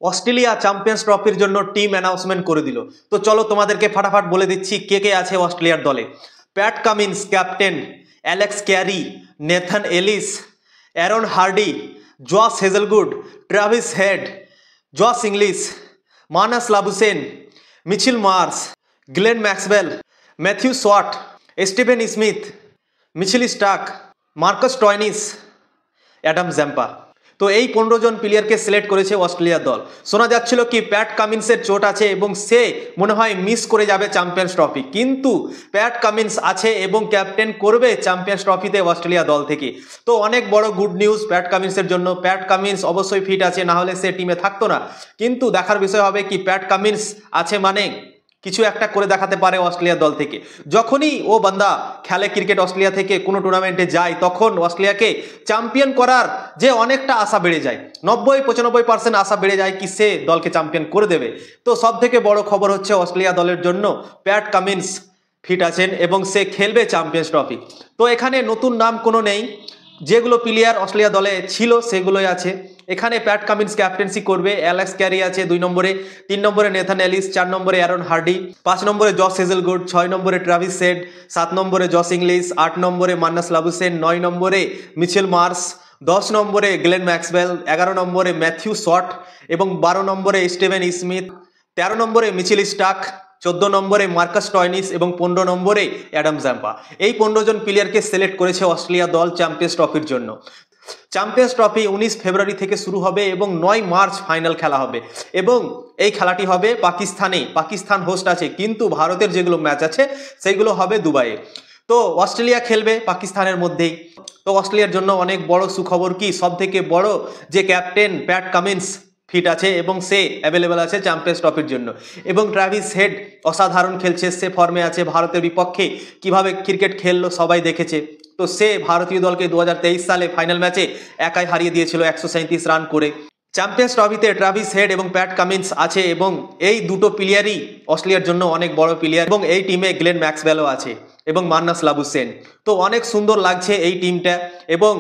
Australia champions ট্রফির জন্য team announcement করে দিল। তো চলো তোমাদেরকে ফাটাফাট বলে দিচ্ছি কে কে আছে অস্ট্রেলিয়ার দলে। Pat Cummins captain, Alex Carey, Nathan Ellis, Aaron Hardie, Josh Hazlewood, Travis Head, Josh Inglis, Marnus Labuschagne, Mitchell Marsh, Glenn Maxwell, Matthew Short, Steven Smith, Mitchell Starc, Marcus Stoinis, Adam Zampa. তো এই 15 জন প্লেয়ারকে select করেছে অস্ট্রেলিয়ার দল। শোনা যাচ্ছিল কি প্যাট কামিন্সের চোট আছে এবং সে মনে হয় মিস করে যাবে চ্যাম্পিয়ন্স ট্রফি, কিন্তু প্যাট কামিন্স আছে এবং ক্যাপ্টেন করবে চ্যাম্পিয়ন্স ট্রফিতে অস্ট্রেলিয়া দল থেকে। তো অনেক বড় গুড নিউজ প্যাট কামিন্সের জন্য। প্যাট কামিন্স অবশ্যই ফিট আছে, না হলে সে টিমে থাকতো না। কিন্তু দেখার বিষয় হবে কি প্যাট কামিন্স আছে মানে কিছু একটা করে দেখাতে পারে অস্ট্রেলিয়া দল থেকে। যখনই ও বান্দা খেলে ক্রিকেট অস্ট্রেলিয়া থেকে কোনো টুর্নামেন্টে যায়, তখন অস্ট্রেলিয়াকে চ্যাম্পিয়ন করার যে অনেকটা আশা বেড়ে যায়, 90-95% আশা বেড়ে যায় কি সে দলকে চ্যাম্পিয়ন করে দেবে। তো সব থেকে বড় খবর হচ্ছে অস্ট্রেলিয়া দলের জন্য প্যাট কামিন্স ফিট আছেন এবং সে খেলবে চ্যাম্পিয়ন্স ট্রফি। তো এখানে নতুন নাম কোনো নেই, যেগুলো প্লেয়ার অস্ট্রেলিয়া দলে ছিল সেগুলোই আছে। এখানে প্যাট কামিন্স ক্যাপ্টেন্সি করবে, অ্যালেক্স ক্যারি আছে 2 নম্বরে, 3 নম্বরে নেথান এলিস, 4 নম্বরে অ্যারন হার্ডি, 5 নম্বরে জশ হেজেলগুড, 6 নম্বরে ট্রাভিস হেড, 7 নম্বরে জশ ইংলিশ, 8 নম্বরে মান্নাস লাবুসেন, 9 নম্বরে মিচেল মার্শ, 10 নম্বরে গ্লেন ম্যাক্সওয়েল, 11 নম্বরে ম্যাথিউ শট এবং 12 নম্বরে স্টিভেন স্মিথ, 13 নম্বরে মিচেল স্টার্ক, 14 নম্বরে মার্কাস টয়নিস এবং 15 নম্বরে অ্যাডাম জ্যাম্পা। এই 15 জন প্লেয়ারকে সিলেক্ট করেছে অস্ট্রেলিয়া দল চ্যাম্পিয়ন্স ট্রফির জন্য। চ্যাম্পিয়ন্স ট্রফি 19 ফেব্রুয়ারি থেকে শুরু হবে এবং 9 মার্চ ফাইনাল খেলা হবে এবং এই খেলাটি হবে পাকিস্তানে। পাকিস্তান হোস্ট আছে, কিন্তু ভারতের যেগুলো ম্যাচ আছে সেইগুলো হবে দুবাইয়ে। তো অস্ট্রেলিয়া খেলবে পাকিস্তানের মধ্যেই। তো অস্ট্রেলিয়ার জন্য অনেক বড় সুখবর কি, সব থেকে বড় যে ক্যাপ্টেন প্যাট কামিন্স ফিট আছে এবং সে অ্যাভেলেবেল আছে চ্যাম্পিয়ন্স ট্রফির জন্য। এবং ট্রাভিস হেড অসাধারণ খেলছে, সে ফর্মে আছে, ভারতের বিপক্ষে কিভাবে ক্রিকেট খেললো সবাই দেখেছে। তো সে ভারতীয় দলকে 2023 সালে ফাইনাল ম্যাচে একাই হারিয়ে দিয়েছিল 137 রান করে। চ্যাম্পিয়ন্স ট্রফিতে ট্রাভিস হেড এবং প্যাট কামিন্স আছে এবং এই দুটো প্লেয়ারই অস্ট্রেলিয়ার জন্য অনেক বড় প্লেয়ার এবং এই টিমে গ্লেন ম্যাক্সওয়েলও আছে এবং মান্নাস লাবুসেন। তো অনেক সুন্দর লাগছে এই টিমটা এবং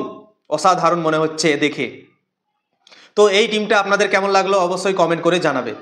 অসাধারণ মনে হচ্ছে দেখে। তো এই টিমটা আপনাদের কেমন লাগলো অবশ্যই কমেন্ট করে জানাবে।